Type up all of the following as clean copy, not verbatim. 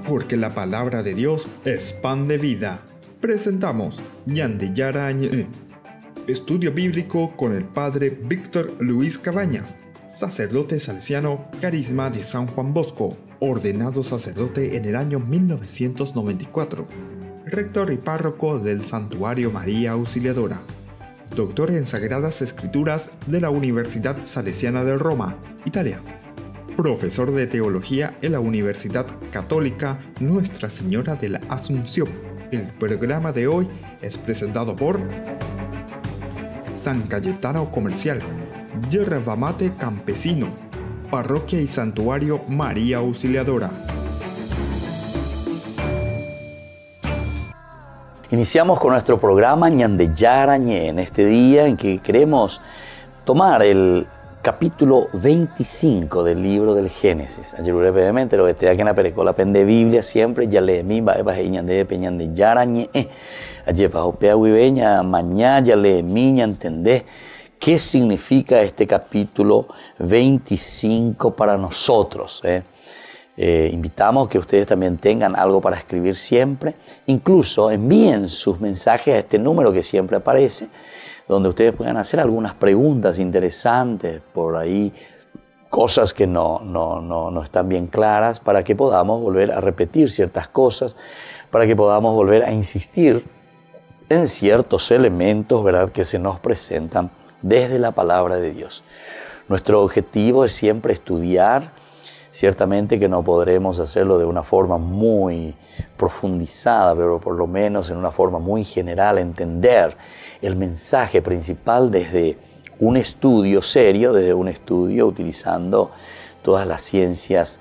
porque la palabra de Dios es pan de vida. Presentamos Ñande Yarañe, estudio bíblico con el padre Víctor Luis Cabañas, sacerdote salesiano, carisma de San Juan Bosco, ordenado sacerdote en el año 1994, rector y párroco del Santuario María Auxiliadora, doctor en Sagradas Escrituras de la Universidad Salesiana de Roma, Italia, profesor de teología en la Universidad Católica Nuestra Señora de la Asunción. El programa de hoy es presentado por San Cayetano Comercial, Yerba Mate Campesino, Parroquia y Santuario María Auxiliadora. Iniciamos con nuestro programa Ñande Yarañe en este día en que queremos tomar el capítulo 25 del libro del Génesis. Ayer brevemente lo que te da que en la pericola pende Biblia siempre ya le mi va eba ñande peñande yarañe. Ayer bajo pea huiveña mañana ya le mi entendé qué significa este capítulo 25 para nosotros. Invitamos que ustedes también tengan algo para escribir siempre. Incluso envíen sus mensajes a este número que siempre aparece, donde ustedes puedan hacer algunas preguntas interesantes por ahí, cosas que no están bien claras, para que podamos volver a repetir ciertas cosas, para que podamos volver a insistir en ciertos elementos, ¿verdad?, que se nos presentan desde la palabra de Dios. Nuestro objetivo es siempre estudiar. Ciertamente que no podremos hacerlo de una forma muy profundizada, pero por lo menos en una forma muy general, entender el mensaje principal desde un estudio serio, desde un estudio utilizando todas las ciencias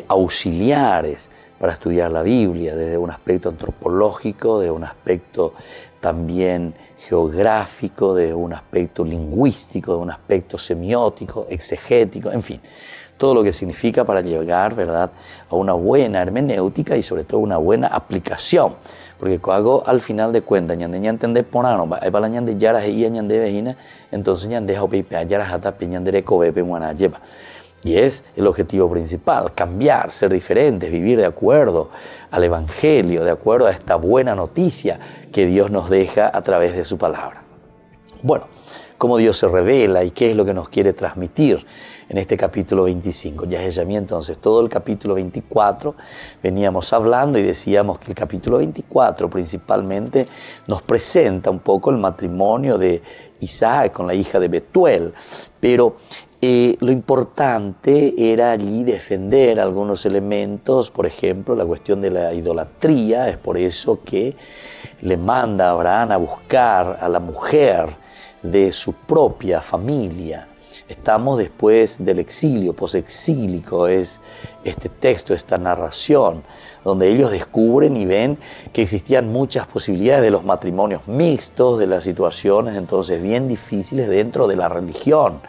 auxiliares para estudiar la Biblia, desde un aspecto antropológico, de un aspecto también geográfico, de un aspecto lingüístico, de un aspecto semiótico, exegético, en fin. Todo lo que significa para llegar, ¿verdad?, a una buena hermenéutica y sobre todo una buena aplicación. Porque cuando al final de cuentas, ñande entender porano, para la ñande yaras y ñande vejina, entonces ñande hopipe yaras hasta ñande recobepe muana lleva. Y es el objetivo principal, cambiar, ser diferentes, vivir de acuerdo al Evangelio, de acuerdo a esta buena noticia que Dios nos deja a través de su palabra. Bueno, cómo Dios se revela y qué es lo que nos quiere transmitir en este capítulo 25. Ya es mí entonces, todo el capítulo 24 veníamos hablando y decíamos que el capítulo 24 principalmente nos presenta un poco el matrimonio de Isaac con la hija de Betuel, pero lo importante era allí defender algunos elementos, por ejemplo, la cuestión de la idolatría. Es por eso que le manda a Abraham a buscar a la mujer de su propia familia. Estamos después del exilio, posexílico es este texto, esta narración, donde ellos descubren y ven que existían muchas posibilidades de los matrimonios mixtos, de las situaciones entonces bien difíciles dentro de la religión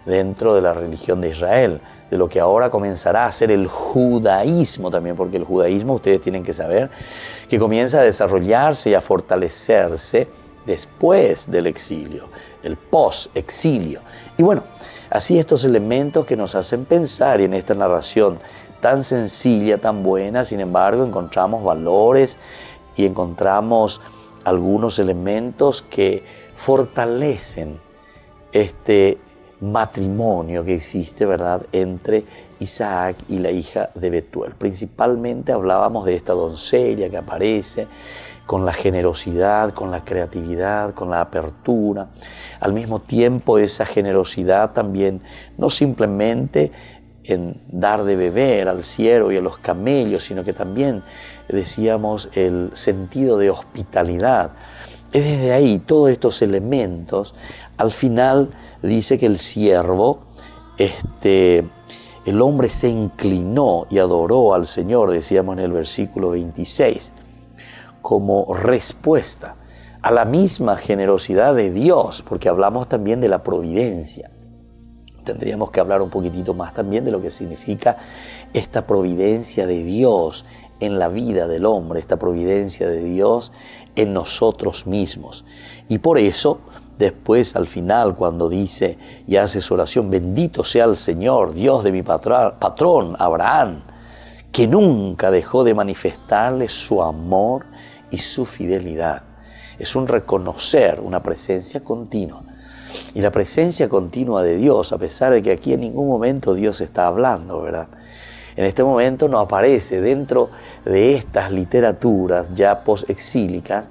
de Israel, de lo que ahora comenzará a ser el judaísmo también, porque el judaísmo, ustedes tienen que saber, que comienza a desarrollarse y a fortalecerse después del exilio, el post-exilio. Y bueno, así estos elementos que nos hacen pensar, y en esta narración tan sencilla, tan buena, sin embargo encontramos valores y encontramos algunos elementos que fortalecen este matrimonio que existe, ¿verdad?, entre Isaac y la hija de Betuel. Principalmente hablábamos de esta doncella que aparece con la generosidad, con la creatividad, con la apertura. Al mismo tiempo, esa generosidad también no simplemente en dar de beber al ciervo y a los camellos, sino que también, decíamos, el sentido de hospitalidad. Es desde ahí, todos estos elementos, al final dice que el siervo, el hombre se inclinó y adoró al Señor, decíamos en el versículo 26, como respuesta a la misma generosidad de Dios, porque hablamos también de la providencia. Tendríamos que hablar un poquitito más también de lo que significa esta providencia de Dios en la vida del hombre, esta providencia de Dios en nosotros mismos. Y por eso, después al final, cuando dice y hace su oración, bendito sea el Señor, Dios de mi patrón Abraham, que nunca dejó de manifestarle su amor y su fidelidad. Es un reconocer una presencia continua. Y la presencia continua de Dios, a pesar de que aquí en ningún momento Dios está hablando, ¿verdad? En este momento no aparece dentro de estas literaturas ya post-exílicas,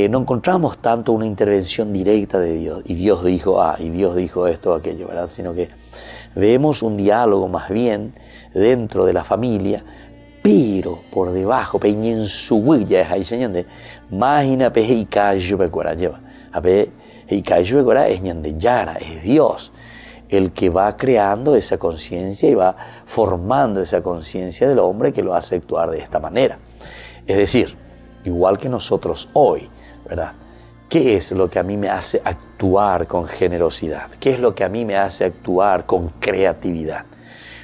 no encontramos tanto una intervención directa de Dios. Y Dios dijo y Dios dijo esto o aquello, ¿verdad? Sino que vemos un diálogo más bien dentro de la familia, pero por debajo, peñen su huella es ahí, señor, mágina peje y callo pecuara lleva. A ver, y callo pecuara es ñande yara, es Dios el que va creando esa conciencia y va formando esa conciencia del hombre que lo hace actuar de esta manera. Es decir, igual que nosotros hoy, ¿verdad? ¿Qué es lo que a mí me hace actuar con generosidad? ¿Qué es lo que a mí me hace actuar con creatividad?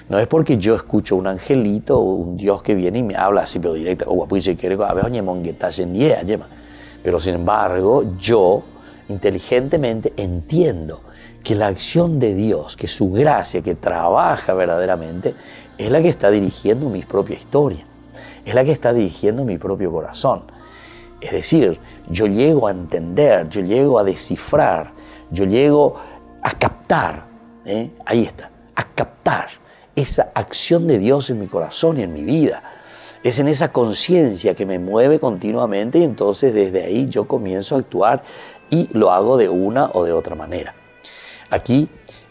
No es porque yo escucho un angelito o un Dios que viene y me habla así, pero directo, pero sin embargo, yo inteligentemente entiendo que la acción de Dios, que su gracia, que trabaja verdaderamente, es la que está dirigiendo mi propia historia, es la que está dirigiendo mi propio corazón. Es decir, yo llego a entender, yo llego a descifrar, yo llego a captar, ahí está, a captar esa acción de Dios en mi corazón y en mi vida. Es en esa conciencia que me mueve continuamente y entonces desde ahí yo comienzo a actuar y lo hago de una o de otra manera. Aquí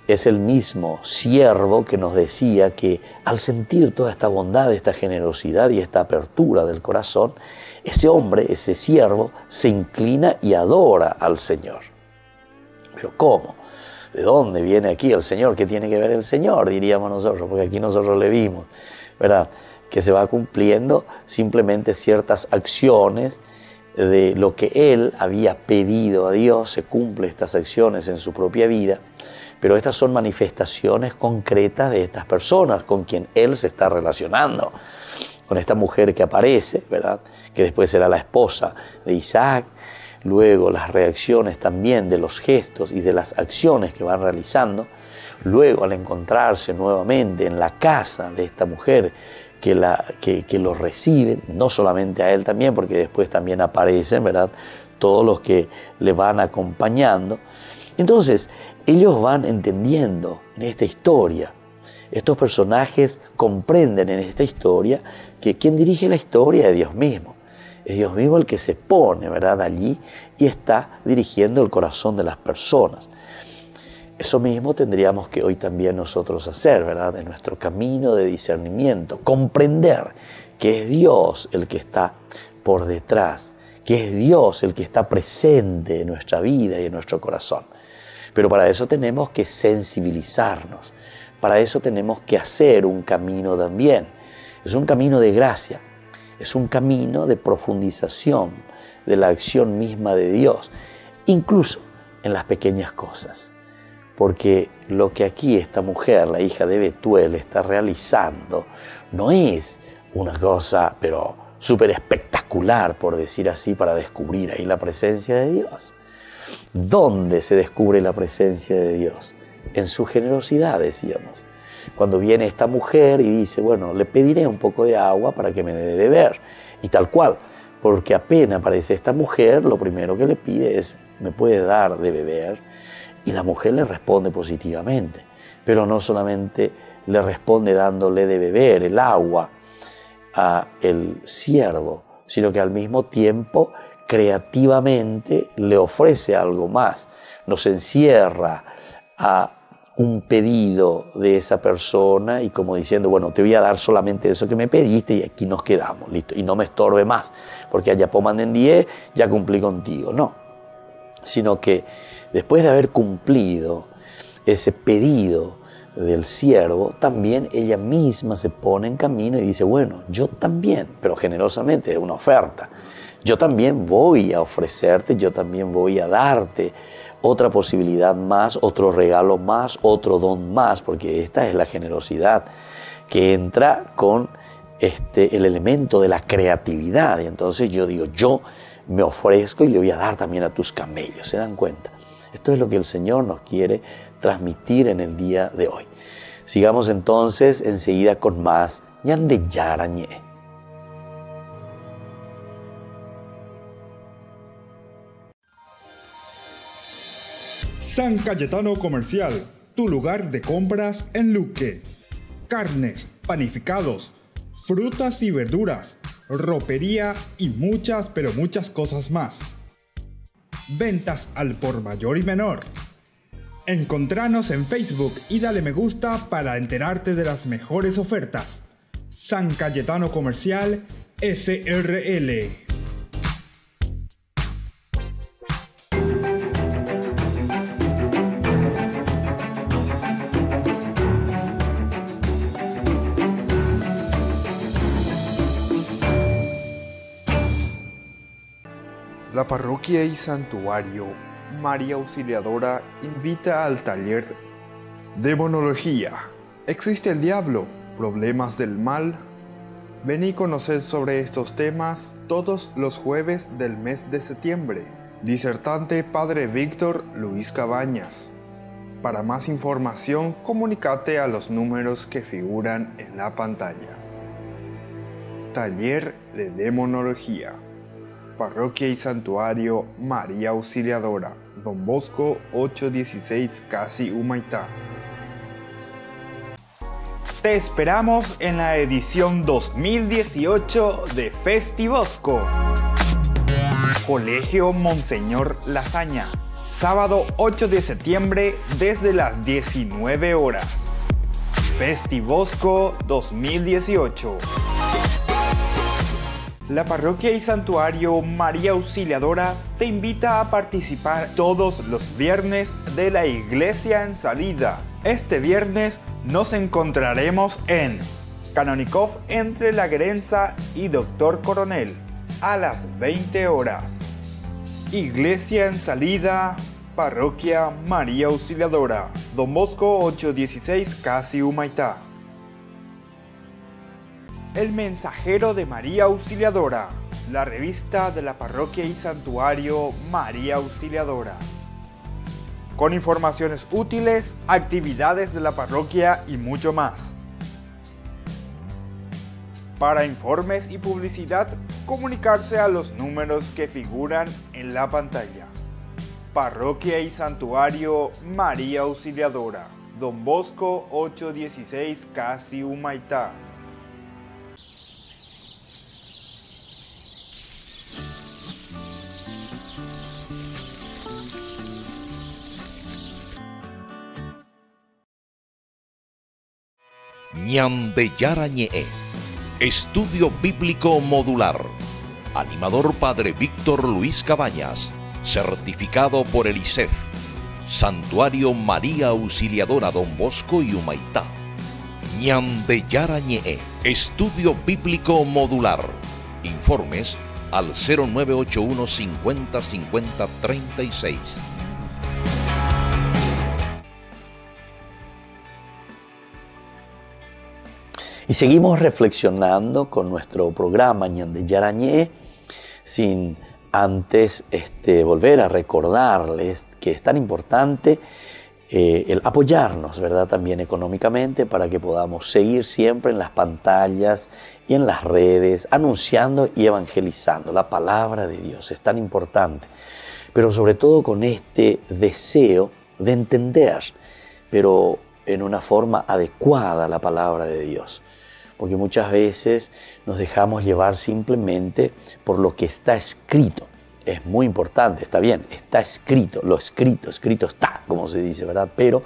es el mismo siervo que nos decía que al sentir toda esta bondad, esta generosidad y esta apertura del corazón, ese hombre, ese siervo, se inclina y adora al Señor. ¿Pero cómo? ¿De dónde viene aquí el Señor? ¿Qué tiene que ver el Señor? Diríamos nosotros, porque aquí nosotros le vimos, ¿verdad? Que se va cumpliendo simplemente ciertas acciones de lo que él había pedido a Dios, se cumple estas acciones en su propia vida, pero estas son manifestaciones concretas de estas personas con quien él se está relacionando. Con esta mujer que aparece, ¿verdad? Que después será la esposa de Isaac, luego las reacciones también de los gestos y de las acciones que van realizando, luego al encontrarse nuevamente en la casa de esta mujer que lo reciben, no solamente a él también, porque después también aparecen, ¿verdad?, todos los que le van acompañando. Entonces, ellos van entendiendo en esta historia, estos personajes comprenden en esta historia que quien dirige la historia es Dios mismo. Es Dios mismo el que se pone, ¿verdad?, allí y está dirigiendo el corazón de las personas. Eso mismo tendríamos que hoy también nosotros hacer, ¿verdad?, en nuestro camino de discernimiento, comprender que es Dios el que está por detrás, que es Dios el que está presente en nuestra vida y en nuestro corazón. Pero para eso tenemos que sensibilizarnos, para eso tenemos que hacer un camino también. Es un camino de gracia, es un camino de profundización de la acción misma de Dios, incluso en las pequeñas cosas. Porque lo que aquí esta mujer, la hija de Betuel, está realizando no es una cosa, pero súper espectacular, por decir así, para descubrir ahí la presencia de Dios. ¿Dónde se descubre la presencia de Dios? En su generosidad, decíamos. Cuando viene esta mujer y dice, bueno, le pediré un poco de agua para que me dé de beber. Y tal cual, porque apenas aparece esta mujer, lo primero que le pide es, ¿me puede dar de beber? Y la mujer le responde positivamente, pero no solamente le responde dándole de beber el agua a el siervo, sino que al mismo tiempo creativamente le ofrece algo más, nos encierra a un pedido de esa persona y como diciendo, bueno, te voy a dar solamente eso que me pediste y aquí nos quedamos, listo, y no me estorbe más, porque allá poman 10, ya cumplí contigo, no, sino que después de haber cumplido ese pedido del siervo, también ella misma se pone en camino y dice, bueno, yo también, pero generosamente, es una oferta, yo también voy a ofrecerte, yo también voy a darte otra posibilidad más, otro regalo más, otro don más, porque esta es la generosidad que entra con el elemento de la creatividad. Y entonces yo digo, yo me ofrezco y le voy a dar también a tus camellos. ¿Se dan cuenta? Esto es lo que el Señor nos quiere transmitir en el día de hoy. Sigamos entonces enseguida con más ñande yara ñe'e. San Cayetano Comercial, tu lugar de compras en Luque. Carnes, panificados, frutas y verduras, ropería y muchas, pero muchas cosas más. Ventas al por mayor y menor. Encontranos en Facebook y dale me gusta para enterarte de las mejores ofertas. San Cayetano Comercial SRL. La parroquia y santuario María Auxiliadora invita al taller Demonología. ¿Existe el diablo? ¿Problemas del mal? Ven y conocer sobre estos temas todos los jueves del mes de septiembre. Disertante Padre Víctor Luis Cabañas. Para más información, comunícate a los números que figuran en la pantalla. Taller de Demonología. Parroquia y Santuario María Auxiliadora, Don Bosco 816 Casi Humaitá. Te esperamos en la edición 2018 de Festibosco. Colegio Monseñor Lasaña, sábado 8 de septiembre desde las 19 horas. Festibosco 2018. La Parroquia y Santuario María Auxiliadora te invita a participar todos los viernes de la Iglesia en Salida. Este viernes nos encontraremos en Canonicov entre La Guerenza y Doctor Coronel a las 20 horas. Iglesia en Salida, Parroquia María Auxiliadora, Don Bosco 816 Casi Humaitá. El Mensajero de María Auxiliadora, la revista de la Parroquia y Santuario María Auxiliadora. Con informaciones útiles, actividades de la parroquia y mucho más. Para informes y publicidad, comunicarse a los números que figuran en la pantalla. Parroquia y Santuario María Auxiliadora, Don Bosco 816 Casi Humaitá. Ñande yara ñe'e. Estudio Bíblico Modular. Animador Padre Víctor Luis Cabañas. Certificado por el ICEF. Santuario María Auxiliadora Don Bosco y Humaitá. Ñande yara ñe'e. Estudio Bíblico Modular. Informes al 0981 50 50 36. Y seguimos reflexionando con nuestro programa Ñande yara ñe'e, sin antes volver a recordarles que es tan importante el apoyarnos, ¿verdad? También económicamente, para que podamos seguir siempre en las pantallas y en las redes, anunciando y evangelizando la palabra de Dios. Es tan importante, pero sobre todo con este deseo de entender, pero en una forma adecuada, la palabra de Dios. Porque muchas veces nos dejamos llevar simplemente por lo que está escrito. Es muy importante, está bien, está escrito, lo escrito está, como se dice, ¿verdad? Pero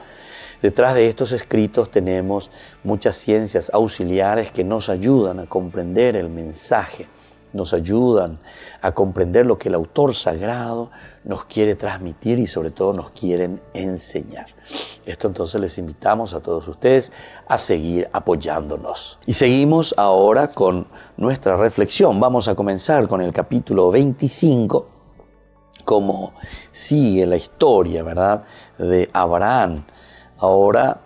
detrás de estos escritos tenemos muchas ciencias auxiliares que nos ayudan a comprender el mensaje, nos ayudan a comprender lo que el autor sagrado nos quiere transmitir y sobre todo nos quieren enseñar. Esto entonces les invitamos a todos ustedes a seguir apoyándonos. Y seguimos ahora con nuestra reflexión. Vamos a comenzar con el capítulo 25, como sigue la historia, ¿verdad?, de Abraham. Ahora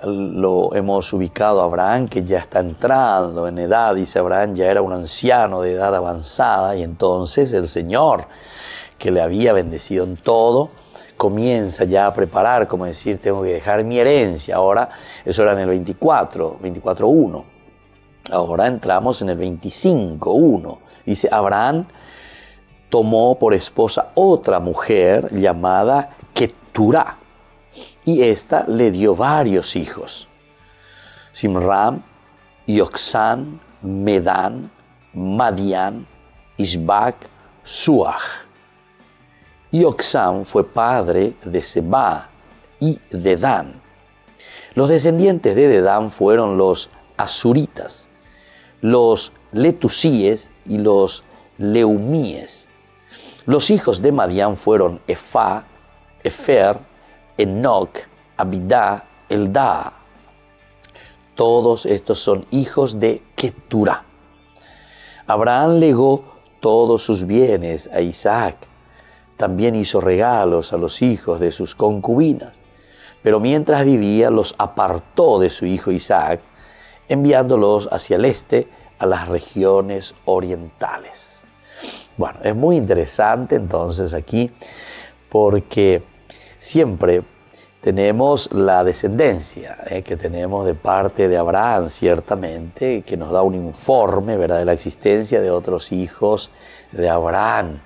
lo hemos ubicado a Abraham, que ya está entrando en edad. Dice Abraham ya era un anciano de edad avanzada, y entonces el Señor, que le había bendecido en todo, comienza ya a preparar, como decir, tengo que dejar mi herencia. Ahora, eso era en el 24:1. Ahora entramos en el 25:1. Dice, Abraham tomó por esposa otra mujer llamada Keturá, y ésta le dio varios hijos: Simram, Yoxán, Medán, Madián, Isbac, Suach. Yoxán fue padre de Seba y Dedán. Los descendientes de Dedán fueron los asuritas, los letusíes y los leumíes. Los hijos de Madián fueron Efá, Efer, Enoc, Abidá, Eldá. Todos estos son hijos de Keturá. Abraham legó todos sus bienes a Isaac. También hizo regalos a los hijos de sus concubinas, pero mientras vivía los apartó de su hijo Isaac, enviándolos hacia el este a las regiones orientales. Bueno, es muy interesante entonces aquí, porque siempre tenemos la descendencia que tenemos de parte de Abraham, ciertamente, que nos da un informe, ¿verdad?, de la existencia de otros hijos de Abraham,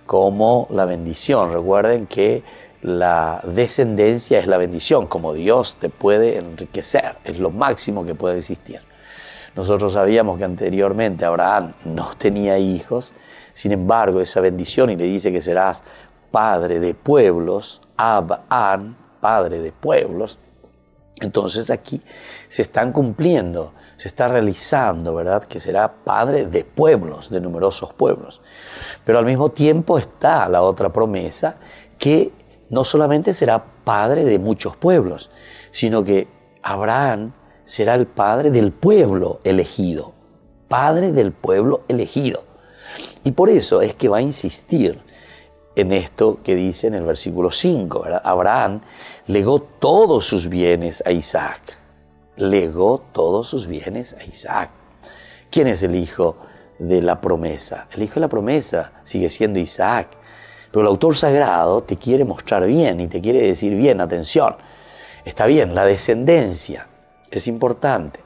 como la bendición. Recuerden que la descendencia es la bendición, como Dios te puede enriquecer, es lo máximo que puede existir. Nosotros sabíamos que anteriormente Abraham no tenía hijos, sin embargo esa bendición, y le dice que serás padre de pueblos, Ab-an, padre de pueblos. Entonces aquí se están cumpliendo, se está realizando, ¿verdad?, que será padre de pueblos, de numerosos pueblos. Pero al mismo tiempo está la otra promesa, que no solamente será padre de muchos pueblos, sino que Abraham será el padre del pueblo elegido, padre del pueblo elegido. Y por eso es que va a insistir en esto que dice en el versículo 5, ¿verdad? Abraham legó todos sus bienes a Isaac. Legó todos sus bienes a Isaac. ¿Quién es el hijo de la promesa? El hijo de la promesa sigue siendo Isaac. Pero el autor sagrado te quiere mostrar bien y te quiere decir bien, atención, está bien, la descendencia es importante,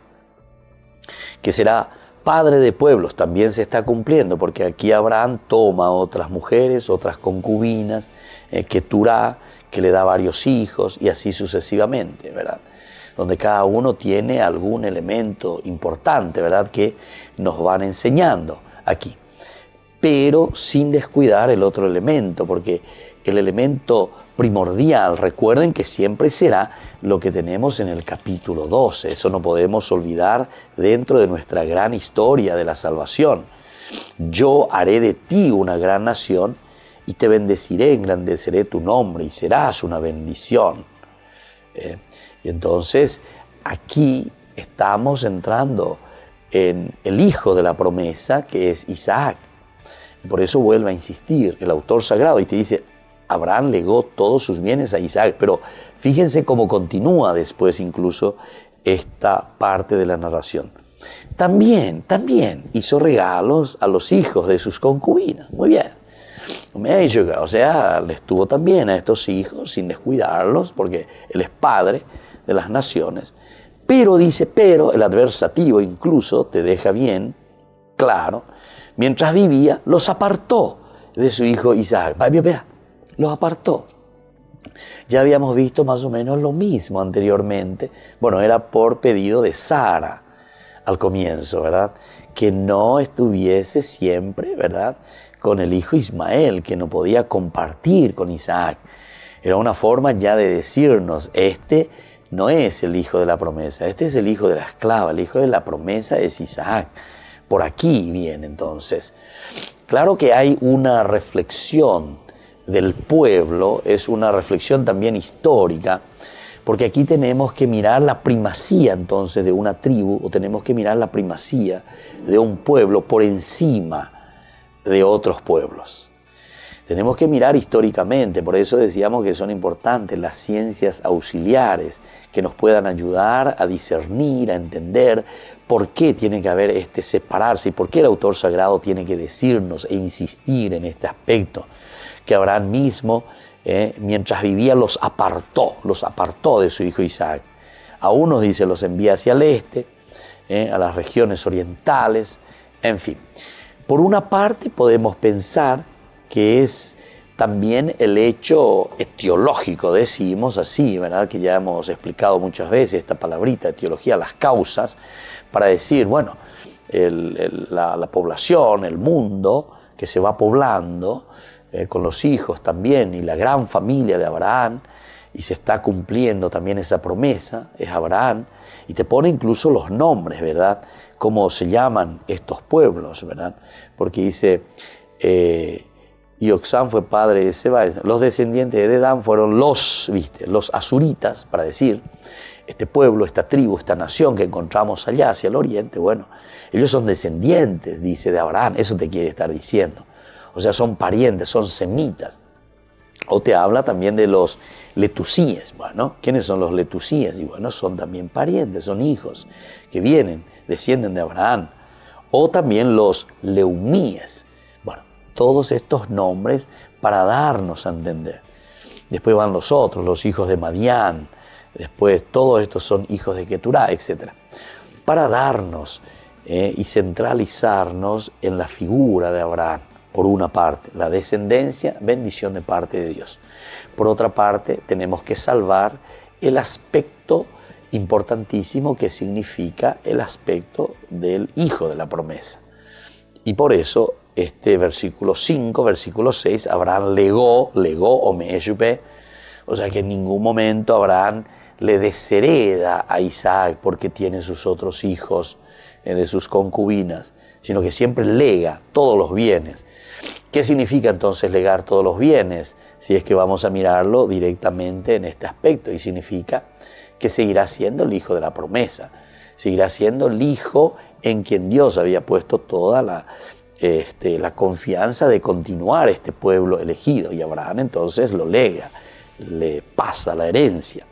que será padre de pueblos, también se está cumpliendo, porque aquí Abraham toma otras mujeres, otras concubinas, Keturá, que le da varios hijos, y así sucesivamente, ¿verdad? Donde cada uno tiene algún elemento importante, ¿verdad?, que nos van enseñando aquí. Pero sin descuidar el otro elemento, porque el elemento primordial, recuerden que siempre será lo que tenemos en el capítulo 12. Eso no podemos olvidar dentro de nuestra gran historia de la salvación. Yo haré de ti una gran nación y te bendeciré, engrandeceré tu nombre y serás una bendición. Y entonces aquí estamos entrando en el hijo de la promesa, que es Isaac. Y por eso vuelve a insistir el autor sagrado y te dice, Abraham legó todos sus bienes a Isaac, pero fíjense cómo continúa después incluso esta parte de la narración. También hizo regalos a los hijos de sus concubinas. Muy bien. O sea, les tuvo también a estos hijos sin descuidarlos, porque él es padre de las naciones. Pero dice, pero el adversativo incluso te deja bien claro, mientras vivía los apartó de su hijo Isaac. Vea. Los apartó. Ya habíamos visto más o menos lo mismo anteriormente. Bueno, era por pedido de Sara al comienzo, ¿verdad? Que no estuviese siempre, ¿verdad?, con el hijo Ismael, que no podía compartir con Isaac. Era una forma ya de decirnos, este no es el hijo de la promesa, este es el hijo de la esclava, el hijo de la promesa es Isaac. Por aquí viene entonces. Claro que hay una reflexión del pueblo, es una reflexión también histórica, porque aquí tenemos que mirar la primacía entonces de una tribu, o tenemos que mirar la primacía de un pueblo por encima de otros pueblos. Tenemos que mirar históricamente, por eso decíamos que son importantes las ciencias auxiliares que nos puedan ayudar a discernir, a entender por qué tiene que haber este separarse y por qué el autor sagrado tiene que decirnos e insistir en este aspecto. Que Abraham mismo, mientras vivía, los apartó de su hijo Isaac. A unos, dice, los envía hacia el este, a las regiones orientales, en fin. Por una parte podemos pensar que es también el hecho etiológico, decimos así, ¿verdad? Que ya hemos explicado muchas veces esta palabrita, etiología, las causas, para decir, bueno, la población, el mundo que se va poblando con los hijos también y la gran familia de Abraham, y se está cumpliendo también esa promesa, es Abraham, y te pone incluso los nombres, ¿verdad? Cómo se llaman estos pueblos, ¿verdad? Porque dice, Ioxán fue padre de Seba, los descendientes de Dedán fueron los asuritas, para decir, este pueblo, esta tribu, esta nación que encontramos allá hacia el oriente, bueno, ellos son descendientes, dice, de Abraham, eso te quiere estar diciendo. O sea, son parientes, son semitas. O te habla también de los letusíes. Bueno, ¿quiénes son los letusíes? Y bueno, son también parientes, son hijos que vienen, descienden de Abraham. O también los leumíes. Bueno, todos estos nombres para darnos a entender. Después van los otros, los hijos de Madián. Después todos estos son hijos de Keturá, etc. Para darnos y centralizarnos en la figura de Abraham. Por una parte, la descendencia, bendición de parte de Dios. Por otra parte, tenemos que salvar el aspecto importantísimo que significa el aspecto del hijo de la promesa. Y por eso, este versículo 5, versículo 6, Abraham legó o me'eshupe, o sea que en ningún momento Abraham le deshereda a Isaac porque tiene sus otros hijos de sus concubinas, sino que siempre lega todos los bienes. ¿Qué significa entonces legar todos los bienes? Si es que vamos a mirarlo directamente en este aspecto, y significa que seguirá siendo el hijo de la promesa, seguirá siendo el hijo en quien Dios había puesto toda la confianza de continuar este pueblo elegido, y Abraham entonces lo lega, le pasa la herencia.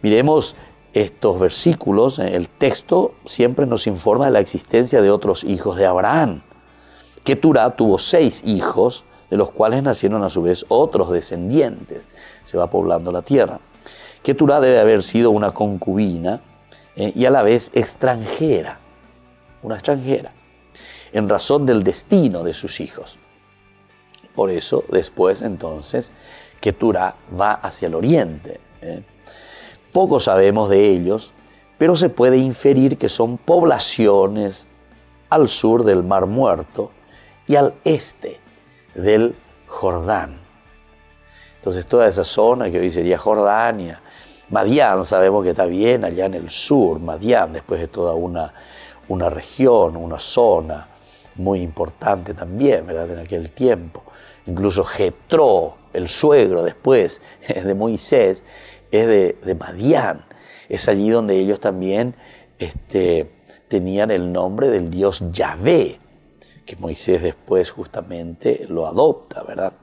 Miremos estos versículos, el texto siempre nos informa de la existencia de otros hijos de Abraham. Keturá tuvo 6 hijos, de los cuales nacieron a su vez otros descendientes. Se va poblando la tierra. Keturá debe haber sido una concubina y a la vez extranjera, una extranjera, en razón del destino de sus hijos. Por eso, después, entonces, Keturá va hacia el oriente. Poco sabemos de ellos, pero se puede inferir que son poblaciones al sur del Mar Muerto y al este del Jordán. Entonces toda esa zona que hoy sería Jordania, Madián sabemos que está bien allá en el sur, Madián después es toda una región, una zona muy importante también, ¿verdad? En aquel tiempo. Incluso Jetro, el suegro después de Moisés, es de Madián. Es allí donde ellos también tenían el nombre del dios Yahvé, que Moisés después justamente lo adopta, ¿verdad?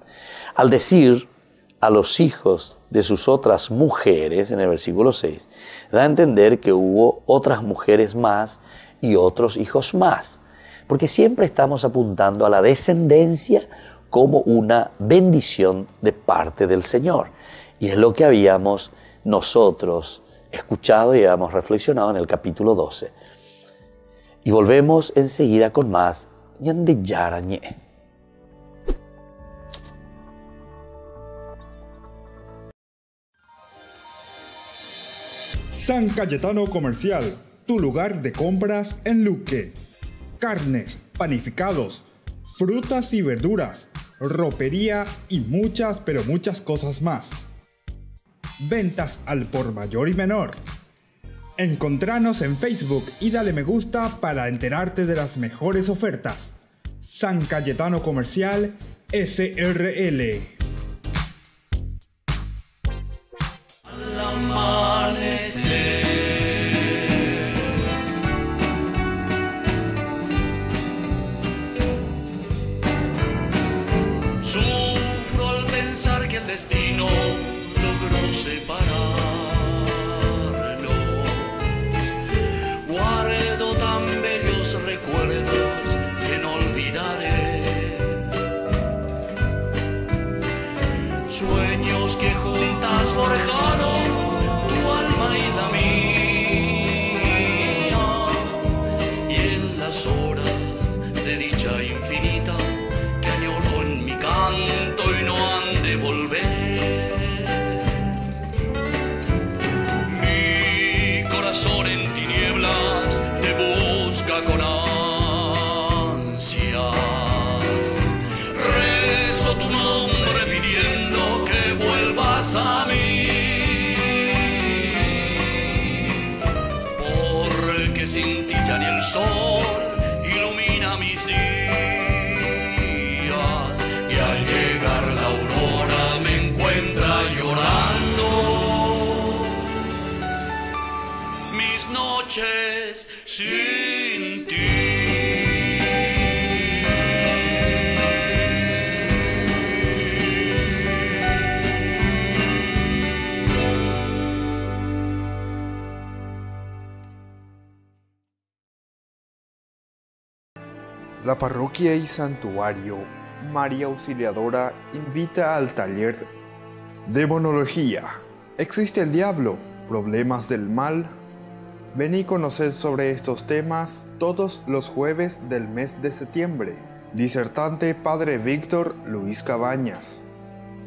Al decir a los hijos de sus otras mujeres, en el versículo 6, da a entender que hubo otras mujeres más y otros hijos más, porque siempre estamos apuntando a la descendencia como una bendición de parte del Señor. Y es lo que habíamos nosotros escuchado y habíamos reflexionado en el capítulo 12. Y volvemos enseguida con más Ñande Yarañe. San Cayetano Comercial, tu lugar de compras en Luque. Carnes, panificados, frutas y verduras, ropería y muchas, pero muchas cosas más. Ventas al por mayor y menor. Encontranos en Facebook y dale me gusta para enterarte de las mejores ofertas. San Cayetano Comercial SRL. Al amanecer, sufro al pensar que el destino logró separarnos. Guardo tan bellos recuerdos que no olvidaré. Sueños que juntas forjaron tu alma y la mía. de dicha infinita que añoro en mi canto y no han de volver. Mi corazón en tinieblas te busca con ansias. Rezo tu nombre pidiendo que vuelvas a mí, porque sin ti ya ni el sol ilumina mis días, y al llegar la aurora me encuentra llorando mis noches sin ti. La parroquia y santuario María Auxiliadora invita al taller Demonología. ¿Existe el diablo? ¿Problemas del mal? Ven y conocer sobre estos temas todos los jueves del mes de septiembre. Disertante Padre Víctor Luis Cabañas.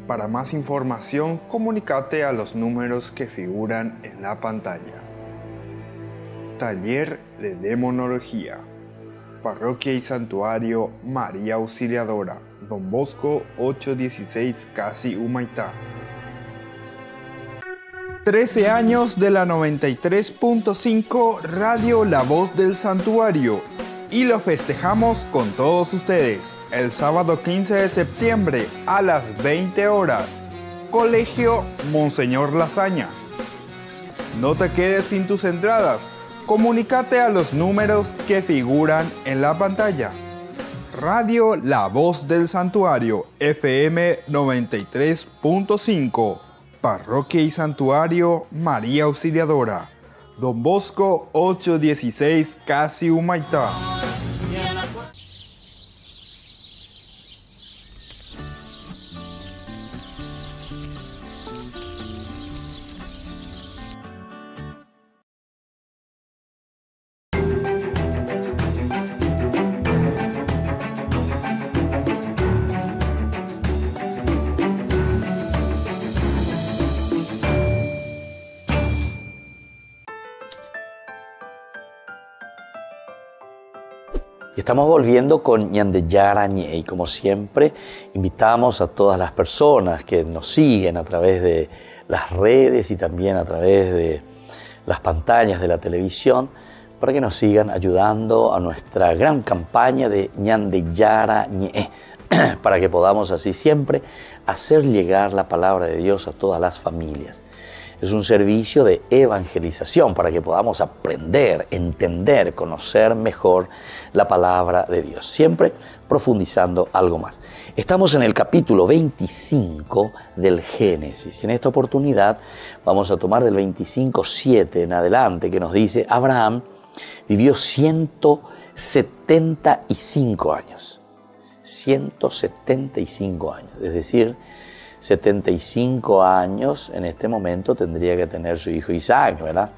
Para más información, comunícate a los números que figuran en la pantalla. Taller de Demonología. Parroquia y Santuario María Auxiliadora, Don Bosco 816, Casi Humaitá. 13 años de la 93.5 Radio La Voz del Santuario, y lo festejamos con todos ustedes el sábado 15 de septiembre a las 20 horas. Colegio Monseñor Lasaña. No te quedes sin tus entradas. Comunícate a los números que figuran en la pantalla. Radio La Voz del Santuario, FM 93.5. Parroquia y Santuario María Auxiliadora, Don Bosco 816, Casi Humaitá. Estamos volviendo con Ñande Yarañé y como siempre invitamos a todas las personas que nos siguen a través de las redes y también a través de las pantallas de la televisión para que nos sigan ayudando a nuestra gran campaña de Ñande Yarañé, para que podamos así siempre hacer llegar la palabra de Dios a todas las familias. Es un servicio de evangelización para que podamos aprender, entender, conocer mejor la palabra de Dios, siempre profundizando algo más. Estamos en el capítulo 25 del Génesis y en esta oportunidad vamos a tomar del 25:7 en adelante, que nos dice: Abraham vivió 175 años. 175 años, es decir, 75 años en este momento tendría que tener su hijo Isaac, ¿verdad?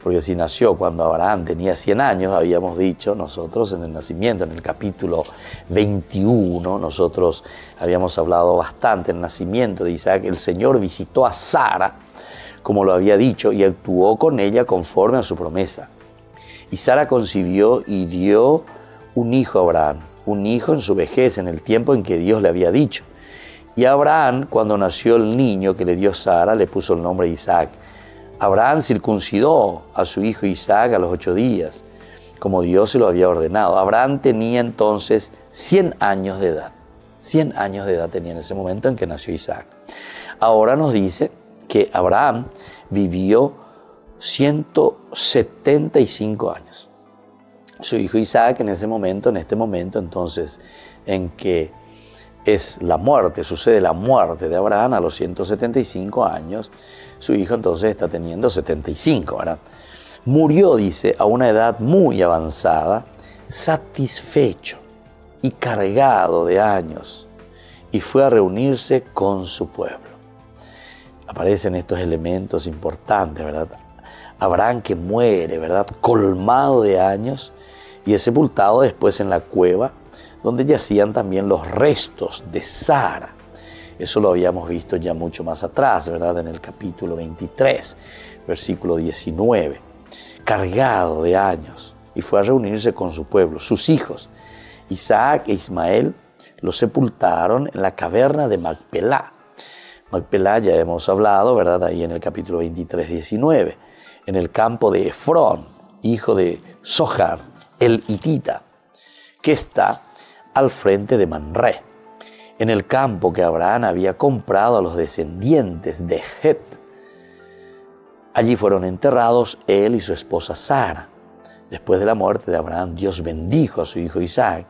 Porque si nació cuando Abraham tenía 100 años, habíamos dicho nosotros en el nacimiento, en el capítulo 21, nosotros habíamos hablado bastante del nacimiento de Isaac. El Señor visitó a Sara, como lo había dicho, y actuó con ella conforme a su promesa. Y Sara concibió y dio un hijo a Abraham, un hijo en su vejez, en el tiempo en que Dios le había dicho. Y Abraham, cuando nació el niño que le dio Sara, le puso el nombre de Isaac. Abraham circuncidó a su hijo Isaac a los 8 días, como Dios se lo había ordenado. Abraham tenía entonces 100 años de edad. 100 años de edad tenía en ese momento en que nació Isaac. Ahora nos dice que Abraham vivió 175 años. Su hijo Isaac en este momento entonces, en que es la muerte, sucede la muerte de Abraham a los 175 años, su hijo entonces está teniendo 75, ¿verdad? Murió, dice, a una edad muy avanzada, satisfecho y cargado de años, y fue a reunirse con su pueblo. Aparecen estos elementos importantes, ¿verdad? Abraham que muere, ¿verdad? Colmado de años, y es sepultado después en la cueva donde yacían también los restos de Sara. Eso lo habíamos visto ya mucho más atrás, ¿verdad? En el capítulo 23, versículo 19. Cargado de años, y fue a reunirse con su pueblo, sus hijos, Isaac e Ismael, lo sepultaron en la caverna de Macpelá. Macpelá ya hemos hablado, ¿verdad? Ahí en el capítulo 23, 19. En el campo de Efrón, hijo de Zohar, el hitita, que está al frente de Manré, en el campo que Abraham había comprado a los descendientes de Het. Allí fueron enterrados él y su esposa Sara. Después de la muerte de Abraham, Dios bendijo a su hijo Isaac,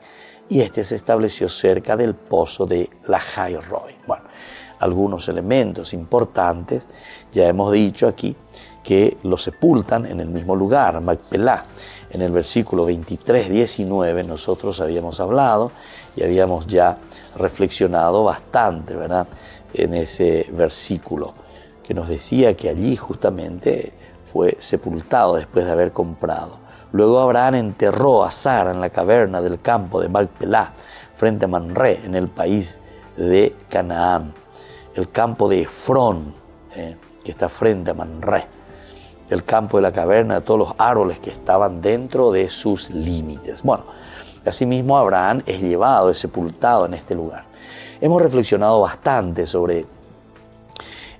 y este se estableció cerca del pozo de Lahai-Roi. Bueno, algunos elementos importantes. Ya hemos dicho aquí que lo sepultan en el mismo lugar, Macpelá. En el versículo 23, 19 nosotros habíamos hablado y habíamos ya reflexionado bastante, ¿verdad? En ese versículo que nos decía que allí justamente fue sepultado después de haber comprado. Luego Abraham enterró a Sara en la caverna del campo de Macpelá, frente a Manré, en el país de Canaán. El campo de Efrón, que está frente a Manré. El campo de la caverna de todos los árboles que estaban dentro de sus límites. Bueno, asimismo Abraham es llevado, es sepultado en este lugar. Hemos reflexionado bastante sobre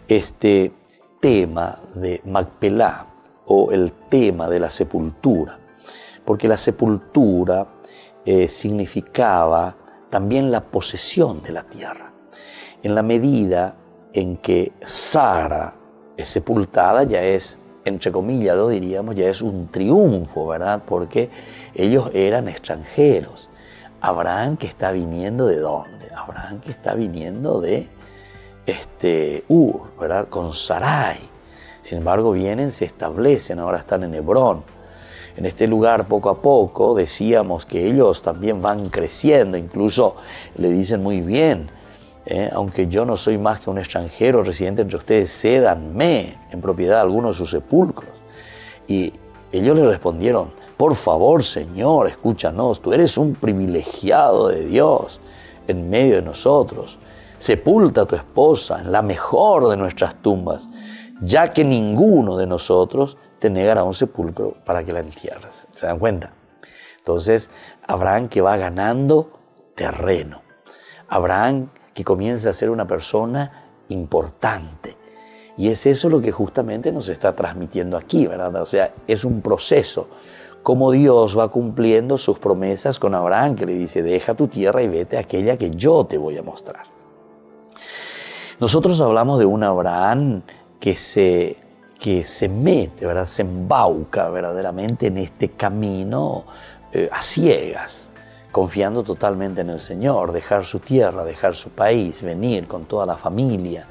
este tema de Macpelá, o el tema de la sepultura, porque la sepultura significaba también la posesión de la tierra. En la medida en que Sara es sepultada, ya es, entre comillas lo diríamos, ya es un triunfo, ¿verdad? Porque ellos eran extranjeros. Abraham, que está viniendo ¿de dónde? Abraham, que está viniendo de Ur, ¿verdad? Con Sarai. Sin embargo, vienen, se establecen, ahora están en Hebrón. En este lugar, poco a poco, decíamos que ellos también van creciendo. Incluso le dicen muy bien, aunque yo no soy más que un extranjero residente entre ustedes, cédanme en propiedad algunos de sus sepulcros. Y ellos le respondieron, por favor, Señor, escúchanos, tú eres un privilegiado de Dios en medio de nosotros. Sepulta a tu esposa en la mejor de nuestras tumbas, ya que ninguno de nosotros te negará un sepulcro para que la entierres. ¿Se dan cuenta? Entonces, Abraham, que va ganando terreno. Abraham, que comienza a ser una persona importante. Y es eso lo que justamente nos está transmitiendo aquí, ¿verdad? O sea, es un proceso. Cómo Dios va cumpliendo sus promesas con Abraham, que le dice, deja tu tierra y vete a aquella que yo te voy a mostrar. Nosotros hablamos de un Abraham que se mete, ¿verdad? Se embauca verdaderamente en este camino a ciegas, confiando totalmente en el Señor, dejar su tierra, dejar su país, venir con toda la familia.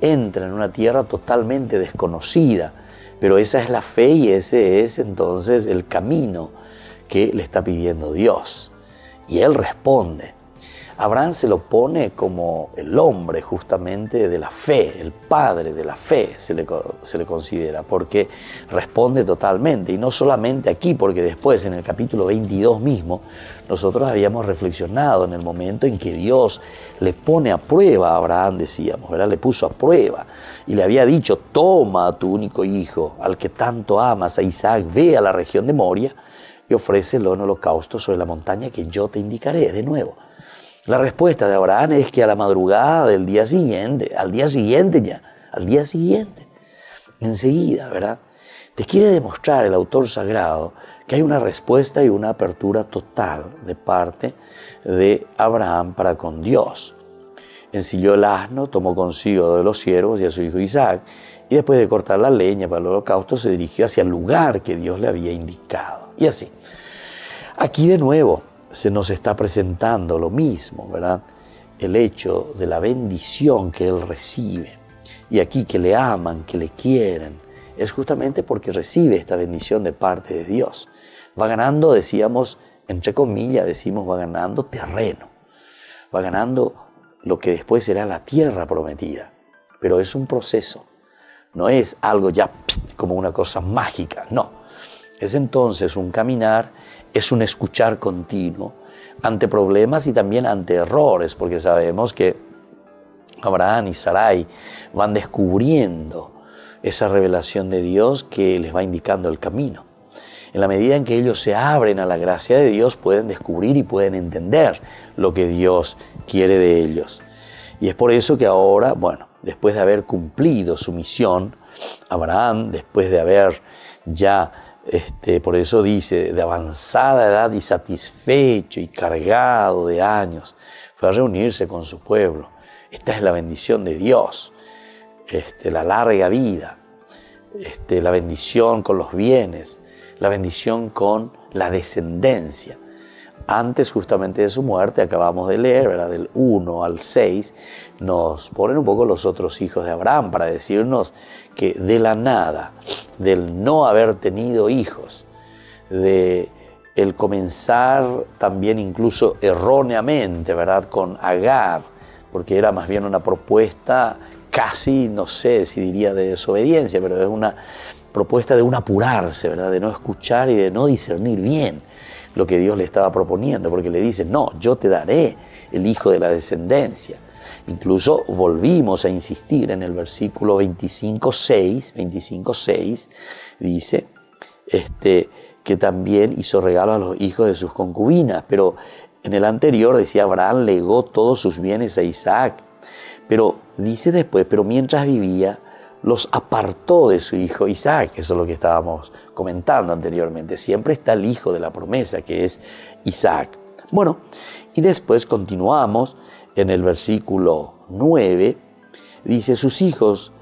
Entra en una tierra totalmente desconocida, pero esa es la fe y ese es entonces el camino que le está pidiendo Dios. Y él responde. Abraham se lo pone como el hombre justamente de la fe, el padre de la fe se le considera, porque responde totalmente. Y no solamente aquí, porque después en el capítulo 22 mismo, nosotros habíamos reflexionado en el momento en que Dios le pone a prueba a Abraham, decíamos, ¿verdad? Le puso a prueba y le había dicho, toma a tu único hijo, al que tanto amas, a Isaac, ve a la región de Moria y ofrécelo en holocausto sobre la montaña que yo te indicaré. De nuevo, la respuesta de Abraham es que a la madrugada del día siguiente, al día siguiente, enseguida, ¿verdad? Te quiere demostrar el autor sagrado que hay una respuesta y una apertura total de parte de Abraham para con Dios. Ensilló el asno, tomó consigo de los siervos y a su hijo Isaac, y después de cortar la leña para el holocausto se dirigió hacia el lugar que Dios le había indicado. Y así, aquí de nuevo se nos está presentando lo mismo, ¿verdad? El hecho de la bendición que él recibe. Y aquí que le aman, que le quieren, es justamente porque recibe esta bendición de parte de Dios. Va ganando, decíamos, entre comillas, va ganando terreno. Va ganando lo que después será la tierra prometida. Pero es un proceso. No es algo ya como una cosa mágica, no. Es entonces un caminar es un escuchar continuo ante problemas y también ante errores, porque sabemos que Abraham y Sarai van descubriendo esa revelación de Dios que les va indicando el camino. En la medida en que ellos se abren a la gracia de Dios, pueden descubrir y pueden entender lo que Dios quiere de ellos. Y es por eso que ahora, bueno, después de haber cumplido su misión, Abraham, después de haber ya, por eso dice, de avanzada edad y satisfecho y cargado de años, fue a reunirse con su pueblo. Esta es la bendición de Dios, la larga vida, la bendición con los bienes, la bendición con la descendencia. Antes justamente de su muerte, acabamos de leer, ¿verdad? Del 1 al 6, nos ponen un poco los otros hijos de Abraham para decirnos que de la nada, del no haber tenido hijos, de el comenzar también incluso erróneamente, ¿verdad? Con Agar, porque era más bien una propuesta casi, no sé si diría de desobediencia, pero es una propuesta de un apurarse, ¿verdad? De no escuchar y de no discernir bien lo que Dios le estaba proponiendo, porque le dice, no, yo te daré el hijo de la descendencia. Incluso volvimos a insistir en el versículo 25:6, dice que también hizo regalo a los hijos de sus concubinas, pero en el anterior decía, Abraham legó todos sus bienes a Isaac, pero dice después, pero mientras vivía, los apartó de su hijo Isaac. Eso es lo que estábamos comentando anteriormente. Siempre está el hijo de la promesa, que es Isaac. Bueno, y después continuamos en el versículo 9. Dice, sus hijos,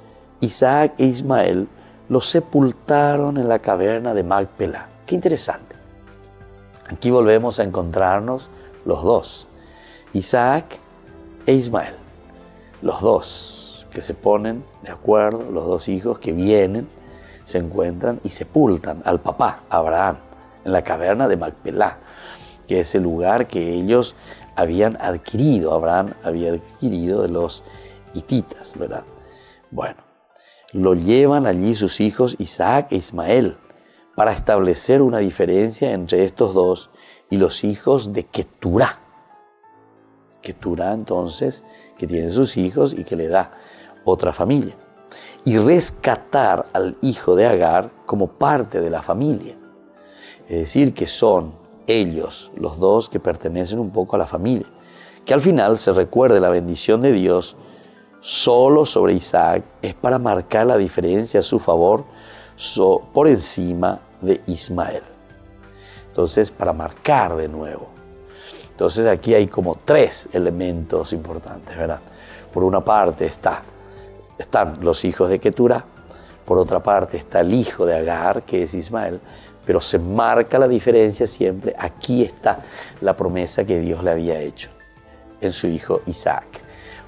Isaac e Ismael, los sepultaron en la caverna de Macpelá. Qué interesante. Aquí volvemos a encontrarnos los dos, Isaac e Ismael, los dos que se ponen de acuerdo, los dos hijos que vienen, se encuentran y sepultan al papá, Abraham, en la caverna de Macpelá, que es el lugar que ellos habían adquirido, Abraham había adquirido de los hititas, ¿verdad? Bueno, lo llevan allí sus hijos Isaac e Ismael para establecer una diferencia entre estos dos y los hijos de Keturá. Keturá, entonces, que tiene sus hijos y que le da otra familia, y rescatar al hijo de Agar como parte de la familia. Es decir, que son ellos, los dos, que pertenecen un poco a la familia. Que al final se recuerde la bendición de Dios solo sobre Isaac es para marcar la diferencia a su favor por encima de Ismael. Entonces, para marcar de nuevo. Entonces aquí hay como tres elementos importantes, ¿verdad? Por una parte están los hijos de Keturá, por otra parte está el hijo de Agar, que es Ismael, pero se marca la diferencia siempre. Aquí está la promesa que Dios le había hecho en su hijo Isaac.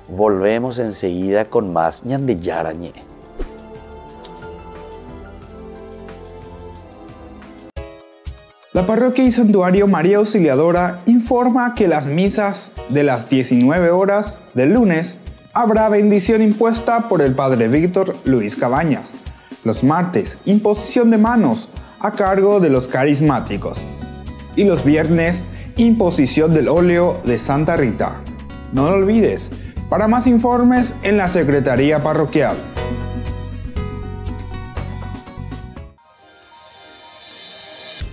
Volvemos enseguida con más Ñande Yarañé. La parroquia y santuario María Auxiliadora informa que las misas de las 19 horas del lunes habrá bendición impuesta por el padre Víctor Luis Cabañas. Los martes, imposición de manos a cargo de los carismáticos. Y los viernes, imposición del óleo de Santa Rita. No lo olvides, para más informes en la Secretaría Parroquial.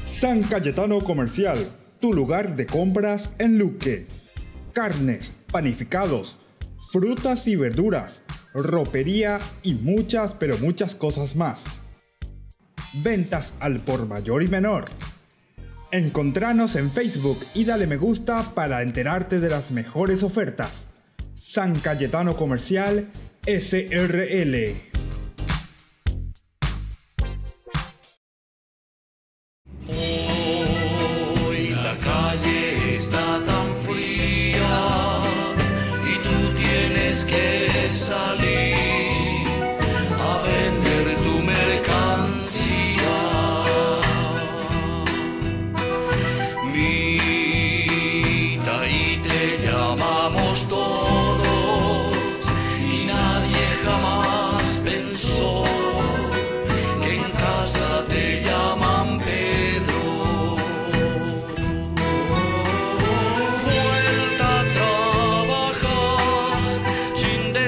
San Cayetano Comercial, tu lugar de compras en Luque. Carnes, panificados, frutas y verduras, ropería y muchas, pero muchas cosas más. Ventas al por mayor y menor. Encontranos en Facebook y dale me gusta para enterarte de las mejores ofertas. San Cayetano Comercial, SRL. Hoy la calle está tan fría y tú tienes que salir a vender tu mercancía. Mita, y te llamamos todos y nadie jamás pensó que en casa te llaman Pedro.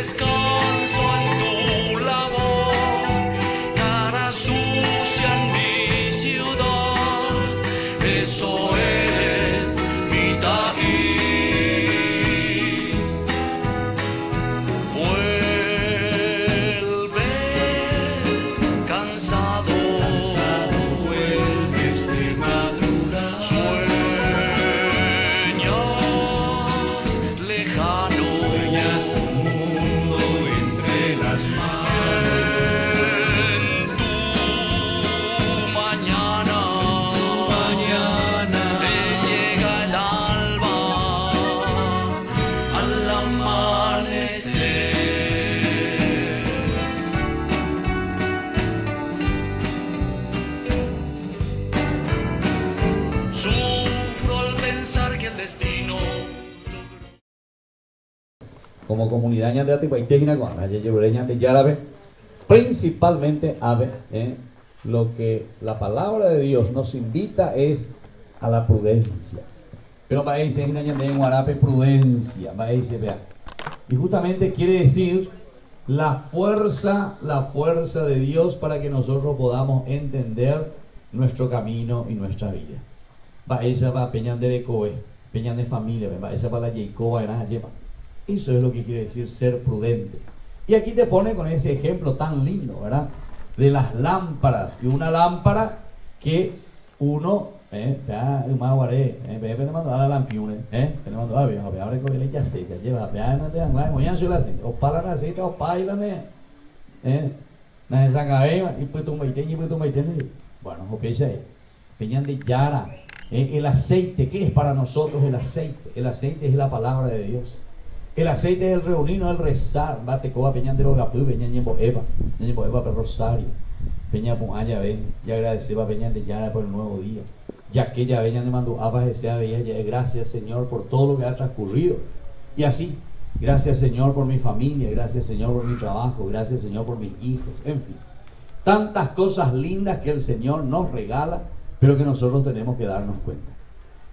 descanso en tu labor, cara sucia en mi ciudad, eso es mi taí. Vuelves cansado, vuelves de madrugada, sueñas lejano, sueñas un mundo entre las manos. En tu mañana te llega el alba al amanecer. Sufro al pensar que el destino Como comunidad ñande atipaitejina con la ñande yárabe, principalmente lo que la palabra de Dios nos invita es a la prudencia. Pero va a decir en guarape prudencia, va a decir, vea. Y justamente quiere decir la fuerza de Dios para que nosotros podamos entender nuestro camino y nuestra vida. Va ella va peñan de coe, peñan de familia, va ella va la Jacoba era lleva. Eso es lo que quiere decir ser prudentes. Y aquí te pone con ese ejemplo tan lindo, ¿verdad? De las lámparas. Y una lámpara que uno, la lampione, abre con el aceite, lleva, o para el aceite, o para el aceite, y pues tu maitén, bueno, o peñan de yara, el aceite, ¿qué es para nosotros el aceite? El aceite es la palabra de Dios. El aceite es el reunir, el rezar. Bate coba peñan de rogapú, peñan ñembo eva per rosario. Peña puaya ve, y agradeceba peñan de yara por el nuevo día. Ya que ya veñan de mando abas desea veía, ya gracias Señor por todo lo que ha transcurrido. Y así, gracias Señor por mi familia, gracias Señor por mi trabajo, gracias Señor por mis hijos, en fin. Tantas cosas lindas que el Señor nos regala, pero que nosotros tenemos que darnos cuenta.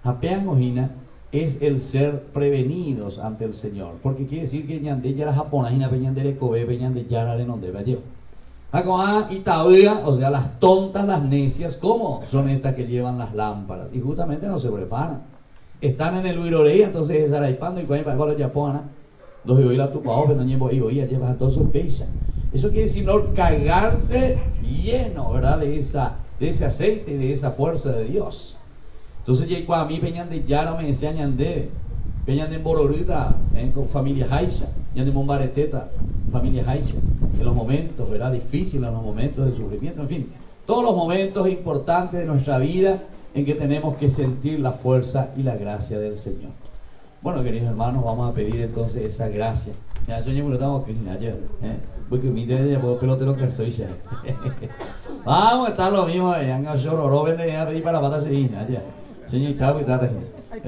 Apean ojina es el ser prevenidos ante el Señor, porque quiere decir que ñande yara japonajina peñan de recobe peñan de yara de donde va llevo. Y tauya, o sea, las tontas, las necias, ¿cómo? Son estas que llevan las lámparas y justamente no se preparan. Están en el Uirorei, entonces es araipando y cuando para los japonas, dos y la tupao, pero no llevo y oía, llevan todos sus peisas. Eso quiere decir no cagarse lleno, ¿verdad? De ese aceite y de esa fuerza de Dios. Entonces ya cuando a mí peñan de yara me decían ñande, peñan de Bororita, con familia Haisha, ñande Mombareteta, familia Haisha, en los momentos, ¿verdad? Difíciles, en los momentos de sufrimiento, en fin, todos los momentos importantes de nuestra vida en que tenemos que sentir la fuerza y la gracia del Señor. Bueno, queridos hermanos, vamos a pedir entonces esa gracia. Ya soy muy estamos que porque mi idea de pelotero que soy ya. Vamos a estar lo mismo, ya lloro, vende ya pedir para patas y ya. Señor,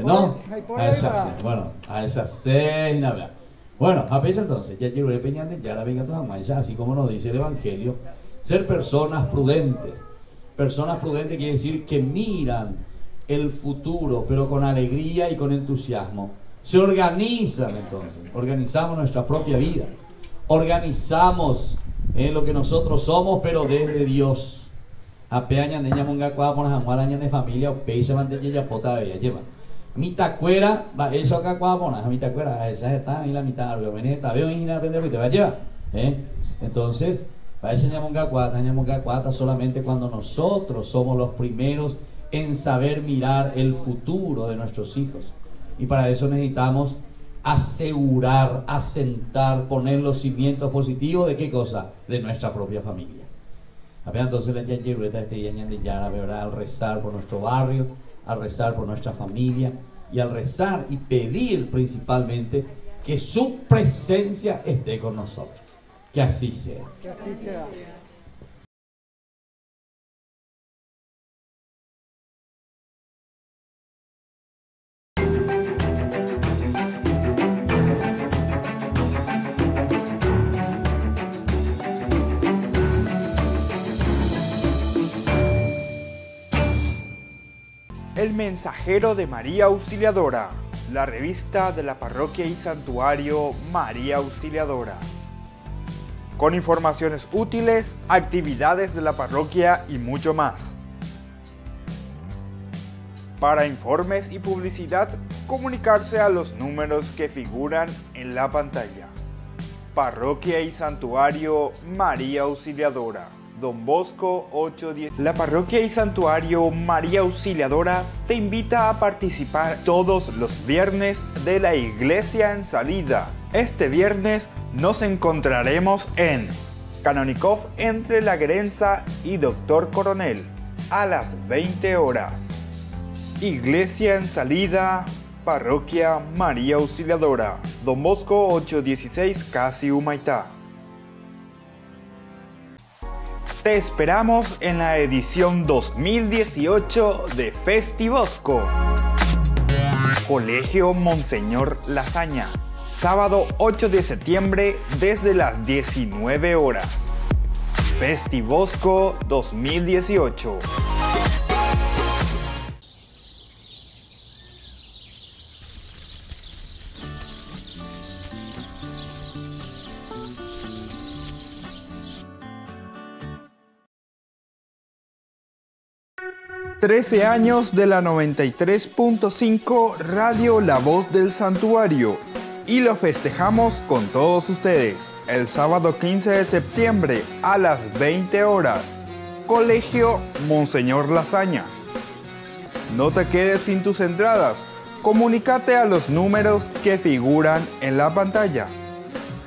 no, a esas bueno, a esas 6 nada. Bueno, a pesar entonces, ya llegó el peñante, ya la venga toda mancha, así como nos dice el Evangelio, ser personas prudentes. Personas prudentes quiere decir que miran el futuro, pero con alegría y con entusiasmo. Se organizan entonces, organizamos nuestra propia vida, organizamos lo que nosotros somos, pero desde Dios. Apeañan de ñamunga cuá por las de familia o peisa manteña ya pota bella lleva. Mitacuera va eso acá cuá por las mitacuera esa está en la mitad algo veneta veo en la pendejo y te va a llevar. Entonces, va ese ñamunga cuata solamente cuando nosotros somos los primeros en saber mirar el futuro de nuestros hijos. Y para eso necesitamos asegurar, asentar, poner los cimientos positivos de qué cosa? De nuestra propia familia. Entonces la ¿verdad? Al rezar por nuestro barrio, al rezar por nuestra familia y al rezar y pedir principalmente que su presencia esté con nosotros. Que así sea. Que así sea. El mensajero de María Auxiliadora, la revista de la Parroquia y Santuario María Auxiliadora, con informaciones útiles, actividades de la parroquia y mucho más. Para informes y publicidad, comunicarse a los números que figuran en la pantalla. Parroquia y Santuario María Auxiliadora, Don Bosco 810. La Parroquia y Santuario María Auxiliadora te invita a participar todos los viernes de la Iglesia en Salida. Este viernes nos encontraremos en Canonicov entre La Gerenza y Doctor Coronel a las 20 horas. Iglesia en Salida, Parroquia María Auxiliadora, Don Bosco 816, casi Humaitá. Te esperamos en la edición 2018 de Festibosco. Colegio Monseñor Lasaña, sábado 8 de septiembre desde las 19 horas. Festibosco 2018. ...13 años de la 93.5 Radio La Voz del Santuario... ...y lo festejamos con todos ustedes... ...el sábado 15 de septiembre a las 20 horas... ...Colegio Monseñor Lasaña... No te quedes sin tus entradas... ...comunícate a los números que figuran en la pantalla...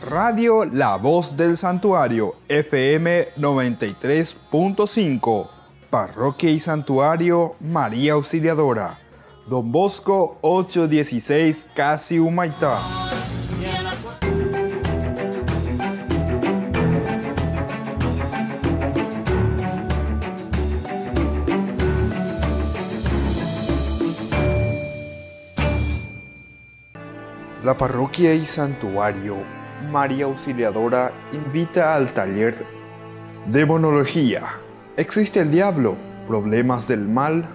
Radio La Voz del Santuario... FM 93.5... Parroquia y Santuario María Auxiliadora, Don Bosco 816, casi Humaitá. La Parroquia y Santuario María Auxiliadora invita al taller Demonología. ¿Existe el diablo? ¿Problemas del mal?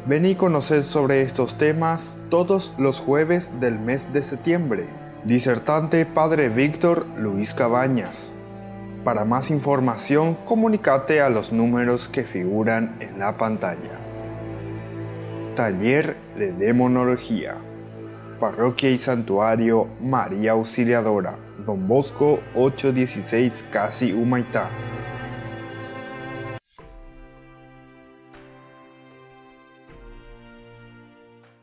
Vení a conocer sobre estos temas todos los jueves del mes de septiembre. Disertante Padre Víctor Luis Cabañas. Para más información, comunícate a los números que figuran en la pantalla. Taller de Demonología. Parroquia y Santuario María Auxiliadora. Don Bosco 816, casi Humaitá.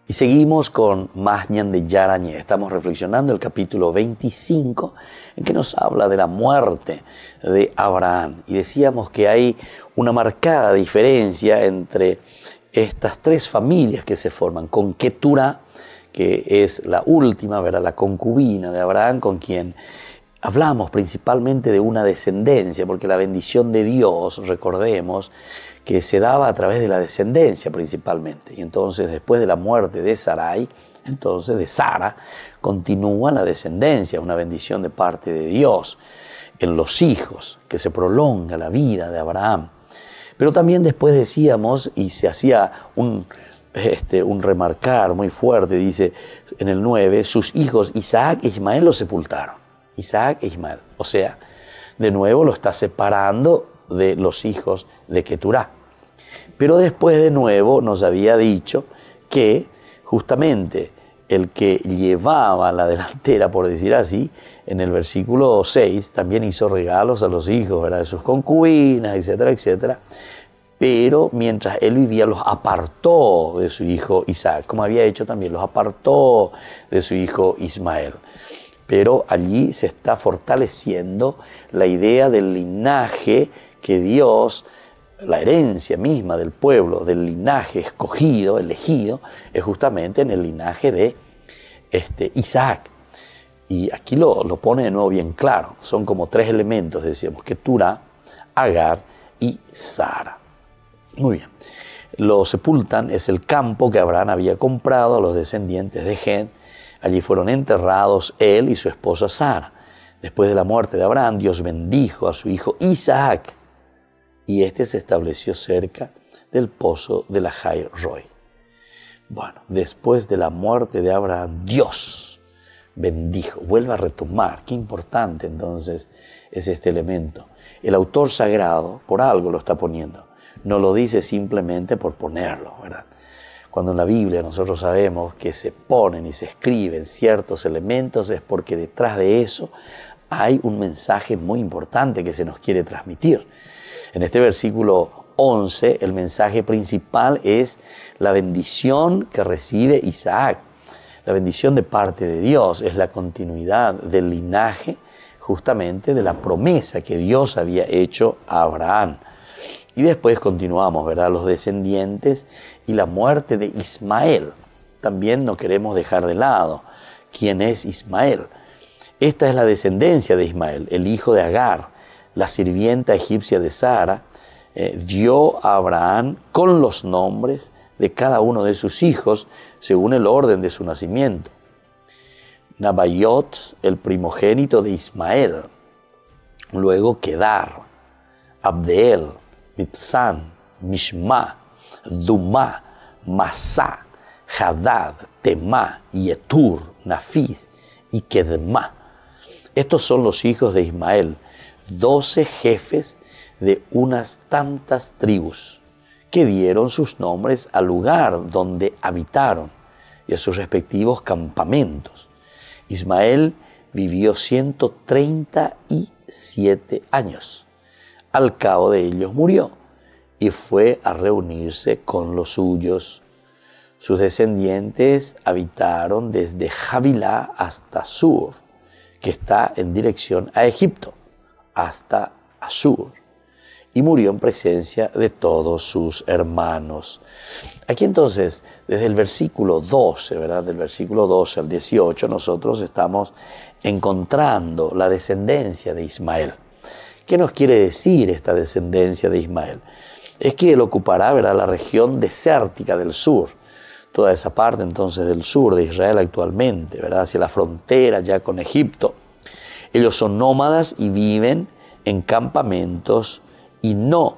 Y seguimos con más Ñande Yarañé. Estamos reflexionando el capítulo 25, en que nos habla de la muerte de Abraham. Y decíamos que hay una marcada diferencia entre estas tres familias que se forman, con Keturah, que es la última, ¿verdad?, la concubina de Abraham, con quien hablamos principalmente de una descendencia, porque la bendición de Dios, recordemos, que se daba a través de la descendencia principalmente. Y entonces, después de la muerte de Sarai, entonces de Sara, continúa la descendencia, una bendición de parte de Dios en los hijos, que se prolonga la vida de Abraham. Pero también después decíamos, y se hacía un remarcar muy fuerte, dice en el 9, sus hijos Isaac e Ismael lo sepultaron. Isaac e Ismael. O sea, de nuevo lo está separando de los hijos de Keturah. Pero después de nuevo nos había dicho que justamente el que llevaba la delantera, por decir así, en el versículo 6 también hizo regalos a los hijos, ¿verdad?, de sus concubinas, etcétera, etcétera. Pero mientras él vivía los apartó de su hijo Isaac, como había hecho también, los apartó de su hijo Ismael. Pero allí se está fortaleciendo la idea del linaje que Dios, la herencia misma del pueblo, del linaje escogido, elegido, es justamente en el linaje de Isaac. Y aquí lo pone de nuevo bien claro. Son como tres elementos, decíamos, Keturah, Agar y Sara. Muy bien. Lo sepultan, es el campo que Abraham había comprado a los descendientes de Ged. Allí fueron enterrados él y su esposa Sara. Después de la muerte de Abraham, Dios bendijo a su hijo Isaac, y este se estableció cerca del pozo de la Jai Roi. Bueno, después de la muerte de Abraham, Dios bendijo, vuelve a retomar. Qué importante entonces es este elemento. El autor sagrado por algo lo está poniendo, no lo dice simplemente por ponerlo, ¿verdad? Cuando en la Biblia nosotros sabemos que se ponen y se escriben ciertos elementos es porque detrás de eso hay un mensaje muy importante que se nos quiere transmitir. En este versículo 11, el mensaje principal es la bendición que recibe Isaac. La bendición de parte de Dios es la continuidad del linaje justamente de la promesa que Dios había hecho a Abraham. Y después continuamos, ¿verdad? Los descendientes y la muerte de Ismael. También no queremos dejar de lado quién es Ismael. Esta es la descendencia de Ismael, el hijo de Agar, la sirvienta egipcia de Sara, dio a Abraham con los nombres de cada uno de sus hijos según el orden de su nacimiento. Nabayot, el primogénito de Ismael, luego Kedar, Abdeel, Mibsán, Mishma, Dumá, Masá, Hadad, Temá, Yetur, Nafis y Kedmá. Estos son los hijos de Ismael, 12 jefes de unas tantas tribus, que dieron sus nombres al lugar donde habitaron y a sus respectivos campamentos. Ismael vivió 137 años. Al cabo de ellos murió y fue a reunirse con los suyos. Sus descendientes habitaron desde Havilá hasta Sur, que está en dirección a Egipto, hasta Asur, y murió en presencia de todos sus hermanos. Aquí entonces, desde el versículo 12, ¿verdad? Del versículo 12 al 18, nosotros estamos encontrando la descendencia de Ismael. ¿Qué nos quiere decir esta descendencia de Ismael? Es que él ocupará, ¿verdad?, la región desértica del sur, toda esa parte entonces del sur de Israel actualmente, ¿verdad?, hacia la frontera ya con Egipto. Ellos son nómadas y viven en campamentos y no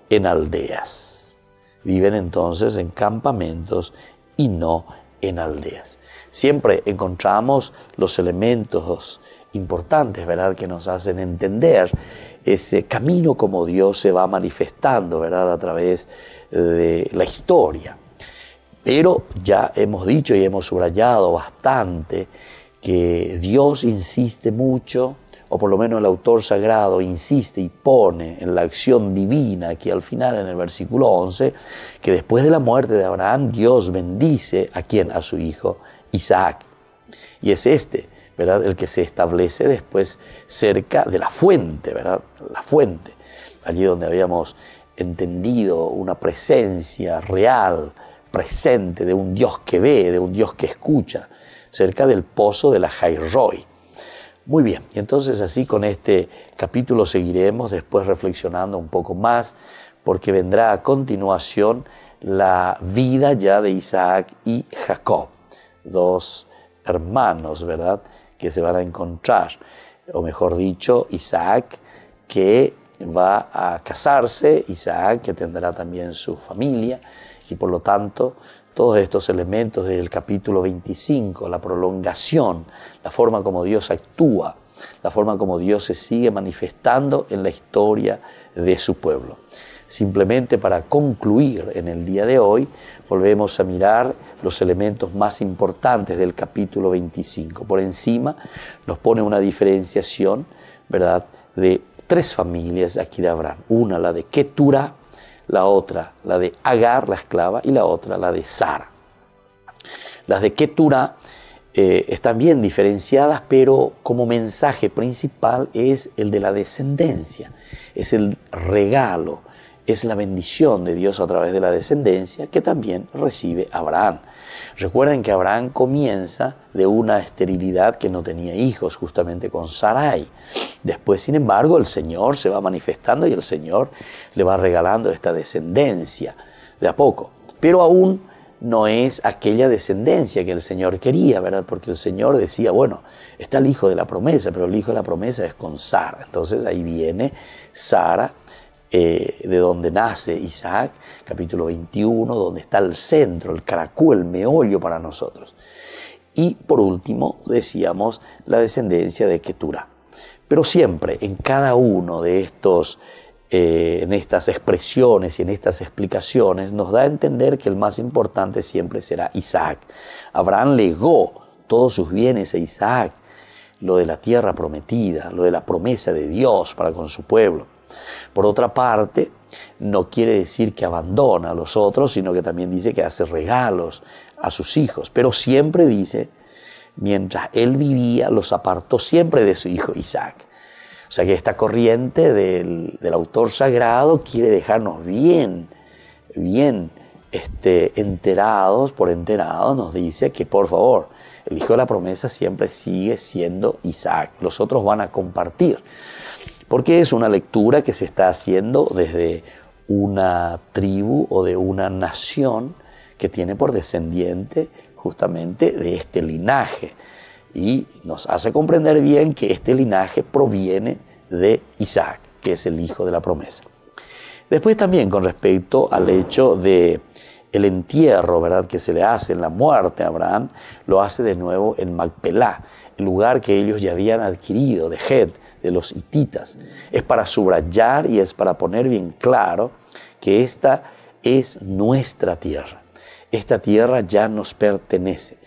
en aldeas. Viven entonces en campamentos y no en aldeas. Siempre encontramos los elementos importantes, ¿verdad?, que nos hacen entender ese camino como Dios se va manifestando, ¿verdad?, a través de la historia. Pero ya hemos dicho y hemos subrayado bastante que Dios insiste mucho, o por lo menos el autor sagrado insiste y pone en la acción divina, aquí al final en el versículo 11, que después de la muerte de Abraham, Dios bendice ¿a quién? A su hijo Isaac. Y es ¿verdad?, el que se establece después cerca de la fuente, ¿verdad? La fuente, allí donde habíamos entendido una presencia real, presente de un Dios que ve, de un Dios que escucha, cerca del pozo de la Jairoi. Muy bien, y entonces así con este capítulo seguiremos después reflexionando un poco más, porque vendrá a continuación la vida ya de Isaac y Jacob, dos hermanos, ¿verdad?, que se van a encontrar, o mejor dicho, Isaac que va a casarse, Isaac que tendrá también su familia, y por lo tanto todos estos elementos del capítulo 25, la prolongación, la forma como Dios actúa, la forma como Dios se sigue manifestando en la historia de su pueblo. Simplemente para concluir en el día de hoy, volvemos a mirar los elementos más importantes del capítulo 25. Por encima nos pone una diferenciación, ¿verdad?, de tres familias aquí de Abraham. Una, la de Ketura, la otra, la de Agar, la esclava, y la otra, la de Sara. Las de Ketura están bien diferenciadas, pero como mensaje principal es el de la descendencia, es el regalo, es la bendición de Dios a través de la descendencia que también recibe Abraham. Recuerden que Abraham comienza de una esterilidad que no tenía hijos, justamente con Sarai. Después, sin embargo, el Señor se va manifestando y el Señor le va regalando esta descendencia de a poco. Pero aún no es aquella descendencia que el Señor quería, ¿verdad? Porque el Señor decía, bueno, está el hijo de la promesa, pero el hijo de la promesa es con Sara. Entonces ahí viene Sara de donde nace Isaac, capítulo 21, donde está el centro, el caracú, el meollo para nosotros. Y por último, decíamos la descendencia de Keturá. Pero siempre, en cada uno de estos, en estas expresiones y en estas explicaciones, nos da a entender que el más importante siempre será Isaac. Abraham legó todos sus bienes a Isaac, lo de la tierra prometida, lo de la promesa de Dios para con su pueblo. Por otra parte, no quiere decir que abandona a los otros, sino que también dice que hace regalos a sus hijos. Pero siempre dice, mientras él vivía, los apartó siempre de su hijo Isaac. O sea que esta corriente del autor sagrado quiere dejarnos bien enterados, nos dice que por favor, el hijo de la promesa siempre sigue siendo Isaac. Los otros van a compartir. Porque es una lectura que se está haciendo desde una tribu o de una nación que tiene por descendiente justamente de este linaje. Y nos hace comprender bien que este linaje proviene de Isaac, que es el hijo de la promesa. Después también con respecto al hecho de el entierro, ¿verdad?, que se le hace en la muerte a Abraham, lo hace de nuevo en Macpelá, el lugar que ellos ya habían adquirido de Het, de los hititas. Es para subrayar y es para poner bien claro que esta es nuestra tierra. Esta tierra ya nos pertenece.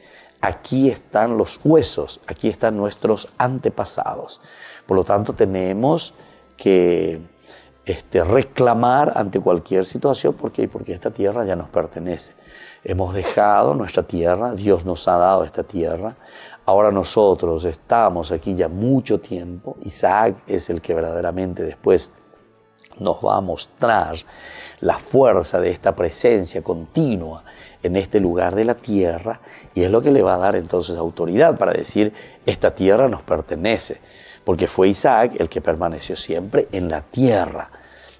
Aquí están los huesos, aquí están nuestros antepasados. Por lo tanto, tenemos que reclamar ante cualquier situación porque esta tierra ya nos pertenece. Hemos dejado nuestra tierra, Dios nos ha dado esta tierra. Ahora nosotros estamos aquí ya mucho tiempo. Isaac es el que verdaderamente después nos va a mostrar la fuerza de esta presencia continua en este lugar de la tierra, y es lo que le va a dar entonces autoridad para decir, esta tierra nos pertenece, porque fue Isaac el que permaneció siempre en la tierra,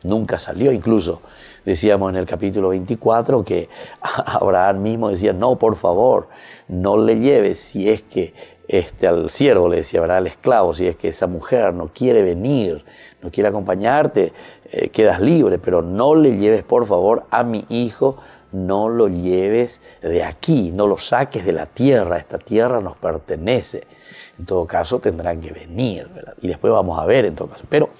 nunca salió. Incluso decíamos en el capítulo 24 que Abraham mismo decía, no, por favor, no le lleves, si es que al siervo le decía, ¿verdad?, al esclavo, si es que esa mujer no quiere venir, no quiere acompañarte, quedas libre, pero no le lleves, por favor, a mi hijo, no lo lleves de aquí, no lo saques de la tierra, esta tierra nos pertenece. En todo caso tendrán que venir, ¿verdad? Y después vamos a ver en todo caso. Pero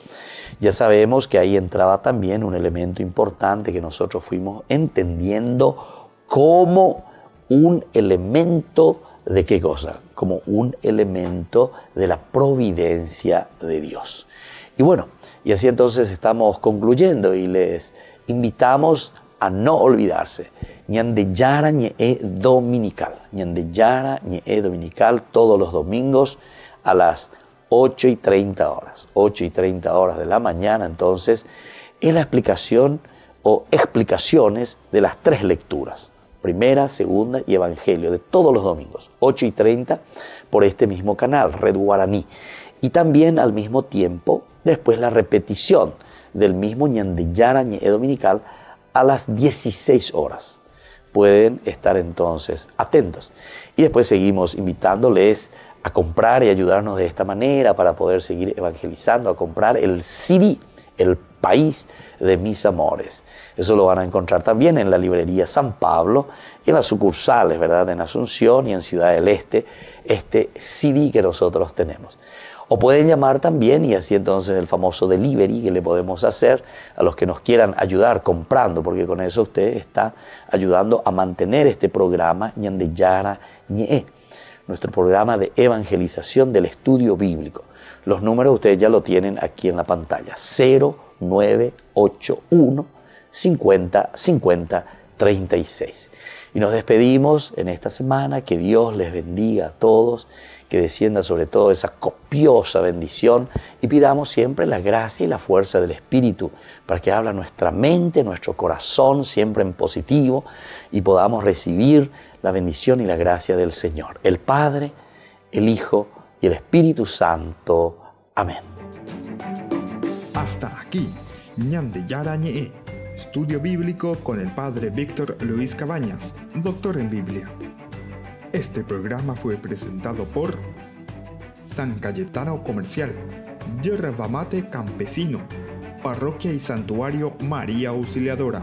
ya sabemos que ahí entraba también un elemento importante que nosotros fuimos entendiendo como un elemento de qué cosa, como un elemento de la providencia de Dios. Y bueno, y así entonces estamos concluyendo y les invitamos a no olvidarse. Ñandeyara ñe'e dominical. Ñandeyara ñe'e dominical todos los domingos a las 8:30 horas. 8:30 horas de la mañana, entonces, es la explicación o explicaciones de las 3 lecturas. Primera, segunda y evangelio de todos los domingos. 8:30 por este mismo canal, Red Guaraní. Y también al mismo tiempo, después la repetición del mismo Ñandeyara ñe'e dominical a las 16 horas. Pueden estar entonces atentos. Y después seguimos invitándoles a comprar y ayudarnos de esta manera para poder seguir evangelizando, a comprar el CD, El País de Mis Amores. Eso lo van a encontrar también en la librería San Pablo, y en las sucursales, ¿verdad?, en Asunción y en Ciudad del Este, este CD que nosotros tenemos. O pueden llamar también, y así entonces el famoso delivery que le podemos hacer a los que nos quieran ayudar comprando, porque con eso usted está ayudando a mantener este programa Ñandeyara ñe'e, nuestro programa de evangelización del estudio bíblico. Los números ustedes ya lo tienen aquí en la pantalla, 0981 50 50 36. Y nos despedimos en esta semana. Que Dios les bendiga a todos, que descienda sobre todo esa copiosa bendición, y pidamos siempre la gracia y la fuerza del Espíritu para que habla nuestra mente, nuestro corazón, siempre en positivo, y podamos recibir la bendición y la gracia del Señor, el Padre, el Hijo y el Espíritu Santo. Amén. Hasta aquí, Ñandeyara ñe'e, estudio bíblico con el Padre Víctor Luis Cabañas, doctor en Biblia. Este programa fue presentado por San Cayetano Comercial, Yerba Mate Campesino, Parroquia y Santuario María Auxiliadora.